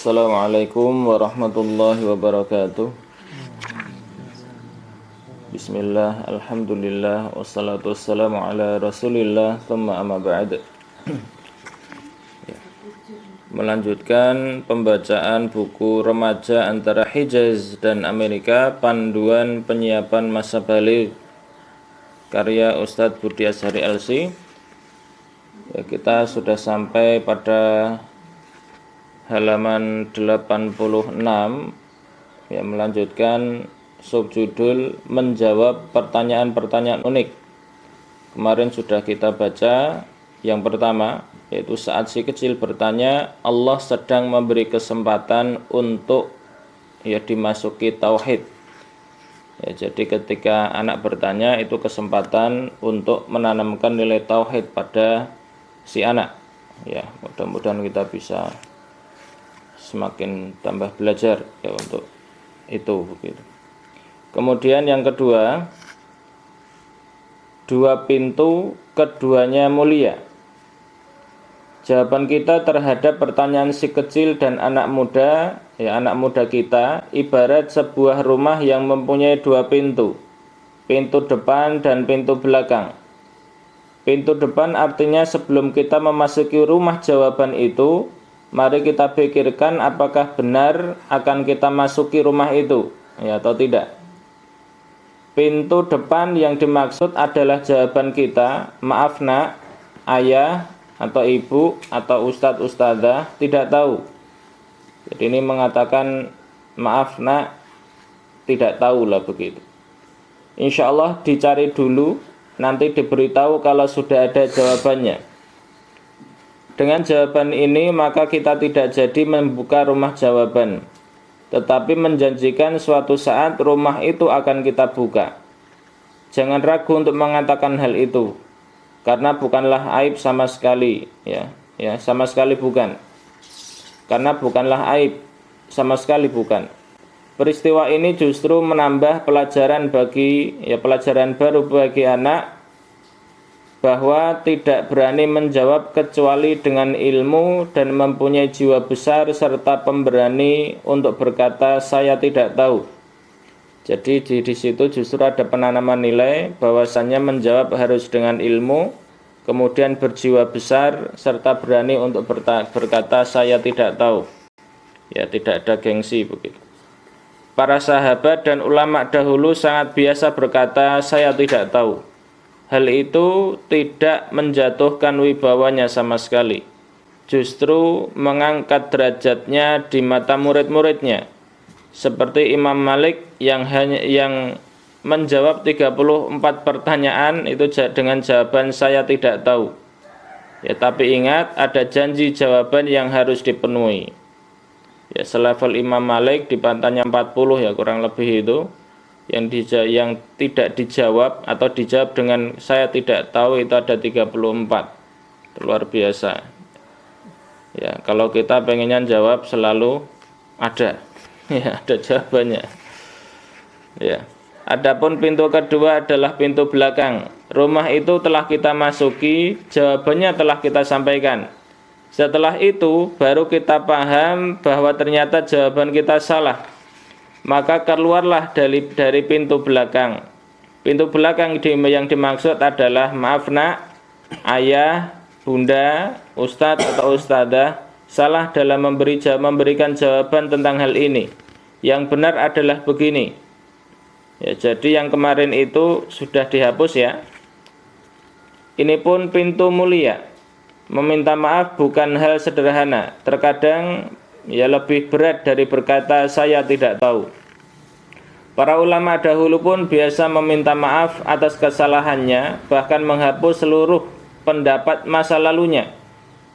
Assalamualaikum warahmatullahi wabarakatuh. Bismillah, alhamdulillah, wassalatu wassalamu ala rasulillah, thumma amma ba'd. Melanjutkan pembacaan buku remaja antara Hijaz dan Amerika, Panduan Penyiapan Masa Baligh, karya Ustadz Budi Azhari LC. Kita sudah sampai pada halaman 86, melanjutkan subjudul menjawab pertanyaan-pertanyaan unik. Kemarin sudah kita baca yang pertama, yaitu saat si kecil bertanya, Allah sedang memberi kesempatan untuk dimasuki tauhid. Jadi ketika anak bertanya, itu kesempatan untuk menanamkan nilai tauhid pada si anak. Mudah-mudahan kita bisa semakin tambah belajar untuk itu begitu. Kemudian yang kedua, dua pintu, keduanya mulia. Jawaban kita terhadap pertanyaan si kecil dan anak muda kita ibarat sebuah rumah yang mempunyai dua pintu, pintu depan dan pintu belakang. Pintu depan artinya sebelum kita memasuki rumah jawaban itu, mari kita pikirkan apakah benar akan kita masuki rumah itu, atau tidak. Pintu depan yang dimaksud adalah jawaban kita, maaf nak, ayah, atau ibu, atau ustadz, ustadzah, tidak tahu. Jadi ini mengatakan, maaf nak, tidak tahu lah begitu. Insya Allah dicari dulu, nanti diberitahu kalau sudah ada jawabannya. Dengan jawaban ini maka kita tidak jadi membuka rumah jawaban, tetapi menjanjikan suatu saat rumah itu akan kita buka. Jangan ragu untuk mengatakan hal itu, karena bukanlah aib sama sekali, sama sekali bukan. Karena bukanlah aib sama sekali bukan. Peristiwa ini justru menambah pelajaran baru bagi anak, bahwa tidak berani menjawab kecuali dengan ilmu dan mempunyai jiwa besar serta pemberani untuk berkata saya tidak tahu. Jadi di situ justru ada penanaman nilai bahwasannya menjawab harus dengan ilmu, kemudian berjiwa besar serta berani untuk berkata saya tidak tahu. Tidak ada gengsi begitu. Para sahabat dan ulama dahulu sangat biasa berkata saya tidak tahu. Hal itu tidak menjatuhkan wibawanya sama sekali. Justru mengangkat derajatnya di mata murid-muridnya. Seperti Imam Malik yang menjawab 34 pertanyaan itu dengan jawaban saya tidak tahu. Tapi ingat ada janji jawaban yang harus dipenuhi. Selevel Imam Malik di pantanya 40 kurang lebih itu. Yang tidak dijawab atau dijawab dengan saya tidak tahu itu ada 34. Luar biasa. Kalau kita pengennya jawab selalu ada. Ada jawabannya. Adapun pintu kedua adalah pintu belakang. Rumah itu telah kita masuki, jawabannya telah kita sampaikan. Setelah itu baru kita paham bahwa ternyata jawaban kita salah. Maka keluarlah dari pintu belakang. Pintu belakang yang dimaksud adalah maaf nak, ayah, bunda, ustadz atau ustadzah salah dalam memberikan jawaban tentang hal ini. Yang benar adalah begini. Jadi yang kemarin itu sudah dihapus ya. Ini pun pintu mulia. Meminta maaf bukan hal sederhana. Terkadang lebih berat dari berkata saya tidak tahu. Para ulama dahulu pun biasa meminta maaf atas kesalahannya, bahkan menghapus seluruh pendapat masa lalunya,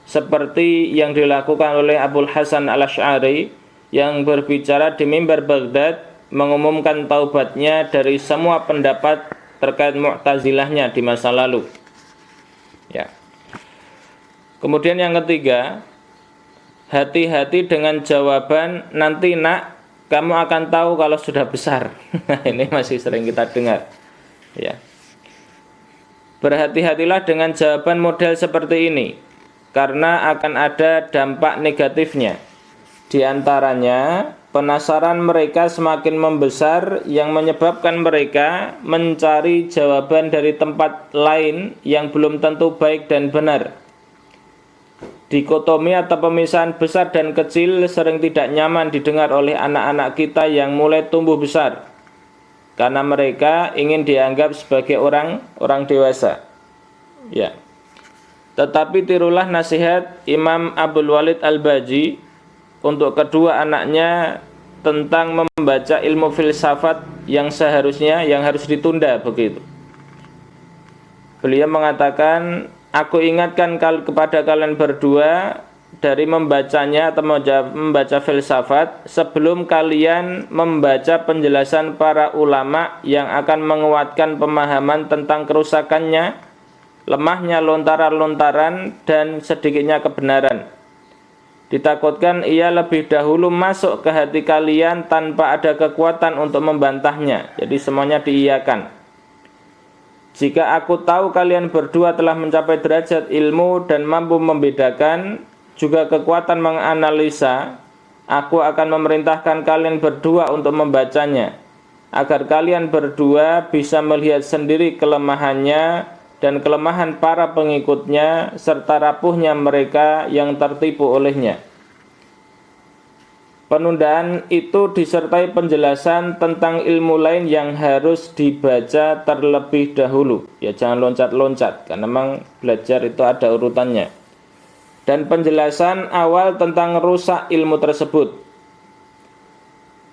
seperti yang dilakukan oleh Abul Hasan Al-Asy'ari yang berbicara di mimbar Baghdad, mengumumkan taubatnya dari semua pendapat terkait Mu'tazilahnya di masa lalu. Kemudian yang ketiga, hati-hati dengan jawaban nanti nak, kamu akan tahu kalau sudah besar. Ini masih sering kita dengar. Berhati-hatilah dengan jawaban model seperti ini, karena akan ada dampak negatifnya. Di antaranya, penasaran mereka semakin membesar yang menyebabkan mereka mencari jawaban dari tempat lain yang belum tentu baik dan benar. Dikotomi atau pemisahan besar dan kecil sering tidak nyaman didengar oleh anak-anak kita yang mulai tumbuh besar, karena mereka ingin dianggap sebagai orang dewasa. Ya. Tetapi tirulah nasihat Imam Abdul Walid Al-Baji untuk kedua anaknya tentang membaca ilmu filsafat yang harus ditunda begitu. Beliau mengatakan, aku ingatkan kepada kalian berdua dari membacanya atau membaca filsafat sebelum kalian membaca penjelasan para ulama yang akan menguatkan pemahaman tentang kerusakannya, lemahnya lontaran-lontaran dan sedikitnya kebenaran. Ditakutkan ia lebih dahulu masuk ke hati kalian tanpa ada kekuatan untuk membantahnya. Jadi semuanya diiyakan. Jika aku tahu kalian berdua telah mencapai derajat ilmu dan mampu membedakan, juga kekuatan menganalisa, aku akan memerintahkan kalian berdua untuk membacanya, agar kalian berdua bisa melihat sendiri kelemahannya dan kelemahan para pengikutnya serta rapuhnya mereka yang tertipu olehnya. Penundaan itu disertai penjelasan tentang ilmu lain yang harus dibaca terlebih dahulu. Ya, jangan loncat-loncat, karena memang belajar itu ada urutannya. Dan penjelasan awal tentang rusak ilmu tersebut,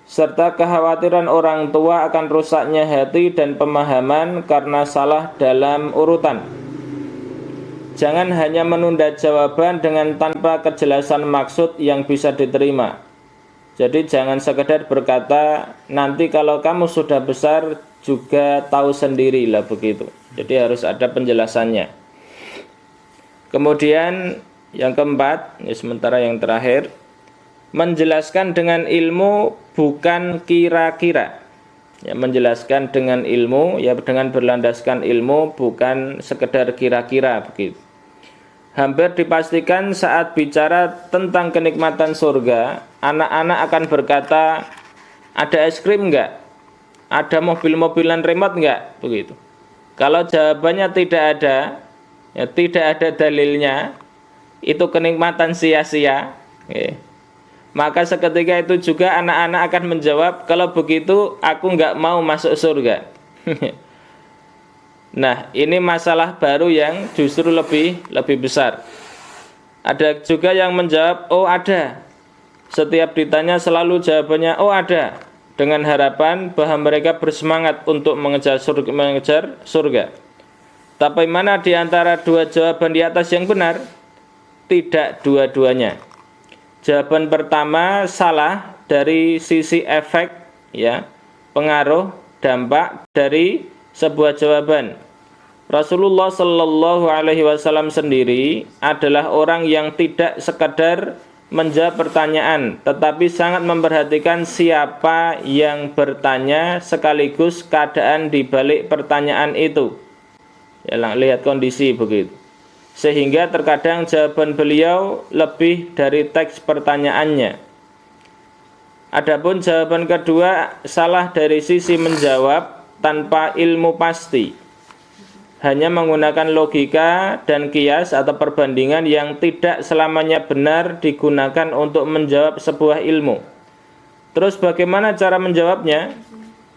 serta kekhawatiran orang tua akan rusaknya hati dan pemahaman karena salah dalam urutan. Jangan hanya menunda jawaban dengan tanpa kejelasan maksud yang bisa diterima. Jadi jangan sekedar berkata, nanti kalau kamu sudah besar juga tahu sendirilah begitu. Jadi harus ada penjelasannya. Kemudian yang keempat, sementara yang terakhir, menjelaskan dengan ilmu bukan kira-kira. Ya, menjelaskan dengan ilmu, ya dengan berlandaskan ilmu, bukan sekedar kira-kira begitu. Hampir dipastikan saat bicara tentang kenikmatan surga, anak-anak akan berkata, ada es krim enggak? Ada mobil-mobilan remote enggak? Begitu. Kalau jawabannya tidak ada, ya tidak ada dalilnya, itu kenikmatan sia-sia. Ya. Maka seketika itu juga anak-anak akan menjawab, kalau begitu aku nggak mau masuk surga. Nah, ini masalah baru yang justru lebih besar. Ada juga yang menjawab, oh ada. Setiap ditanya selalu jawabannya, oh ada. Dengan harapan bahwa mereka bersemangat untuk mengejar surga. Tapi mana di antara dua jawaban di atas yang benar? Tidak dua-duanya. Jawaban pertama salah dari sisi efek, ya, pengaruh, dampak dari sebuah jawaban. Rasulullah Shallallahu Alaihi Wasallam sendiri adalah orang yang tidak sekadar menjawab pertanyaan, tetapi sangat memperhatikan siapa yang bertanya sekaligus keadaan di balik pertanyaan itu. Ya, lihat kondisi begitu. Sehingga terkadang jawaban beliau lebih dari teks pertanyaannya. Adapun jawaban kedua salah dari sisi menjawab tanpa ilmu pasti, hanya menggunakan logika dan kias atau perbandingan yang tidak selamanya benar digunakan untuk menjawab sebuah ilmu. Terus bagaimana cara menjawabnya?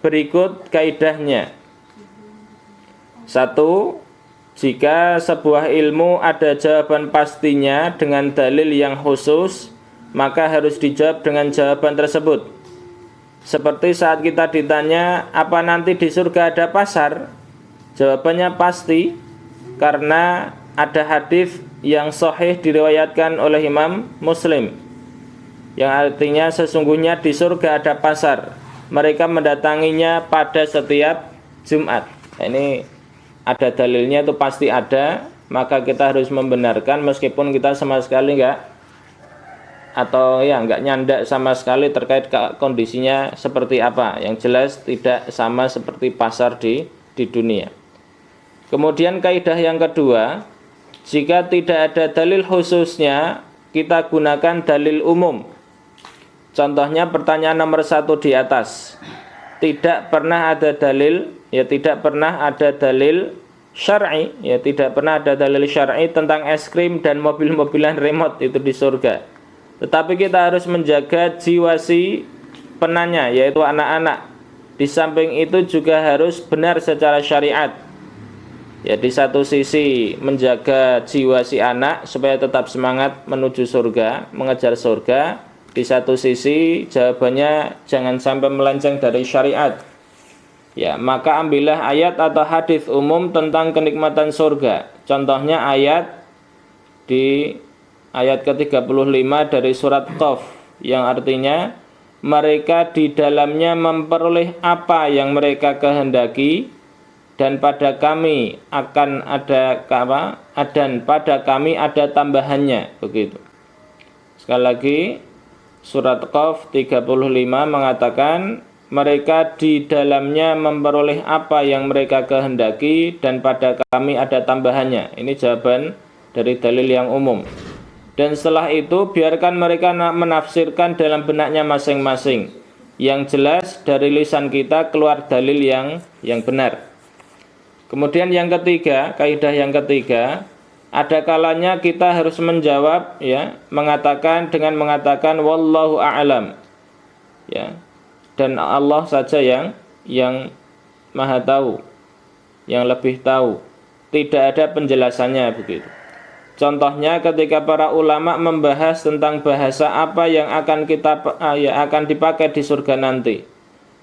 Berikut kaidahnya. 1. Jika sebuah ilmu ada jawaban pastinya dengan dalil yang khusus, maka harus dijawab dengan jawaban tersebut. Seperti saat kita ditanya, apa nanti di surga ada pasar? Jawabannya pasti, karena ada hadis yang sahih diriwayatkan oleh Imam Muslim, yang artinya sesungguhnya di surga ada pasar. Mereka mendatanginya pada setiap Jumat. Ini ada dalilnya, itu pasti ada, maka kita harus membenarkan meskipun kita sama sekali enggak nyandak sama sekali terkait kondisinya seperti apa. Yang jelas tidak sama seperti pasar di dunia. Kemudian kaidah yang kedua, jika tidak ada dalil khususnya, kita gunakan dalil umum. Contohnya pertanyaan nomor 1 di atas. Tidak pernah ada dalil, ya tidak pernah ada dalil syar'i, ya tidak pernah ada dalil syar'i tentang es krim dan mobil-mobilan remote itu di surga. Tetapi kita harus menjaga jiwa si penanya, yaitu anak-anak. Di samping itu juga harus benar secara syariat. Ya, di satu sisi menjaga jiwa si anak supaya tetap semangat menuju surga, mengejar surga. Di satu sisi jawabannya jangan sampai melenceng dari syariat. Ya, maka ambillah ayat atau hadis umum tentang kenikmatan surga. Contohnya ayat di ayat ke-35 dari surat Qaf yang artinya mereka di dalamnya memperoleh apa yang mereka kehendaki dan pada kami akan ada dan pada kami ada tambahannya, begitu. Sekali lagi surat Qaf 35 mengatakan mereka di dalamnya memperoleh apa yang mereka kehendaki dan pada kami ada tambahannya. Ini jawaban dari dalil yang umum. Dan setelah itu biarkan mereka menafsirkan dalam benaknya masing-masing. Yang jelas dari lisan kita keluar dalil yang benar. Kemudian yang ketiga, kaidah yang ketiga, ada kalanya kita harus menjawab, ya, mengatakan wallahu a'lam, ya, dan Allah saja yang maha tahu, yang lebih tahu. Tidak ada penjelasannya, begitu. Contohnya ketika para ulama membahas tentang bahasa apa yang akan dipakai di surga nanti.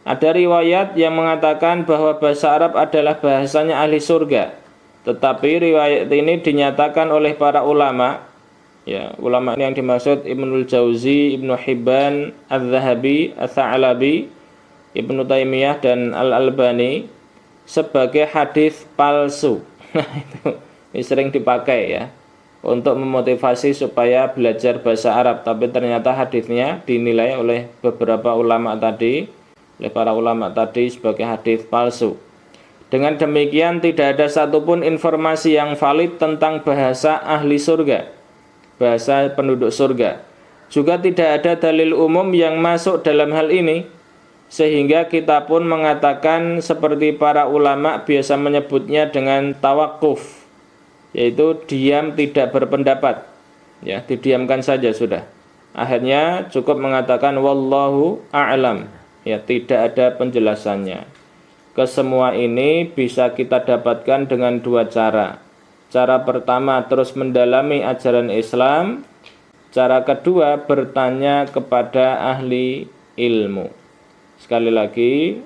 Ada riwayat yang mengatakan bahwa bahasa Arab adalah bahasanya ahli surga. Tetapi riwayat ini dinyatakan oleh para ulama. Ya, ulama ini yang dimaksud Ibnul Jauzi, Ibnu Hibban, Al-Zahabi, Al-Tha'alabi, Ibnu Taimiyah dan Al-Albani sebagai hadis palsu. Nah, ini sering dipakai, ya, untuk memotivasi supaya belajar bahasa Arab. Tapi ternyata hadisnya dinilai oleh beberapa ulama tadi, oleh para ulama tadi sebagai hadis palsu. Dengan demikian tidak ada satupun informasi yang valid tentang bahasa ahli surga, bahasa penduduk surga. Juga tidak ada dalil umum yang masuk dalam hal ini, sehingga kita pun mengatakan seperti para ulama biasa menyebutnya dengan tawakuf, yaitu diam tidak berpendapat, ya, didiamkan saja sudah. Akhirnya cukup mengatakan wallahu a'lam, ya, tidak ada penjelasannya. Kesemua ini bisa kita dapatkan dengan dua cara. Cara pertama terus mendalami ajaran Islam. Cara kedua bertanya kepada ahli ilmu. Sekali lagi,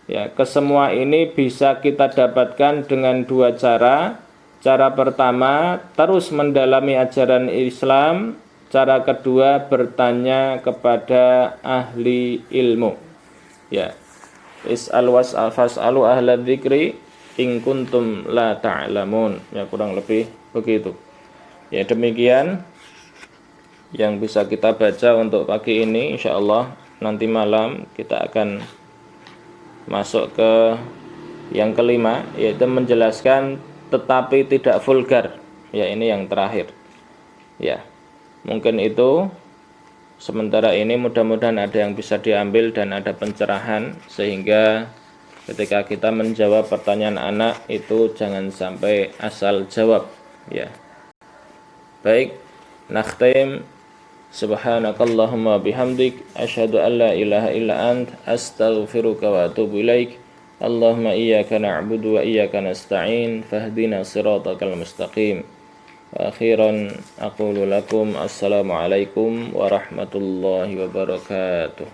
ya, kesemua ini bisa kita dapatkan dengan dua cara. Cara pertama terus mendalami ajaran Islam. Cara kedua bertanya kepada ahli ilmu. Ya. Is'al was'al fas'alu ahla dzikri in kuntum la ta'lamun. Ya, kurang lebih begitu. Ya, demikian yang bisa kita baca untuk pagi ini. Insyaallah nanti malam kita akan masuk ke yang kelima, yaitu menjelaskan tetapi tidak vulgar. Ya, ini yang terakhir. Ya. Mungkin itu sementara ini, mudah-mudahan ada yang bisa diambil dan ada pencerahan, sehingga ketika kita menjawab pertanyaan anak itu jangan sampai asal jawab, ya. Baik, nakhtim. Subhanakallahumma bihamdik asyhadu an la ilaha illa ant astaghfiruka wa atubu ilaik. Allahumma iyyaka na'budu wa iyyaka nasta'in fahdina siratal mustaqim. Akhiran aqulu lakum assalamualaikum warahmatullahi wabarakatuh.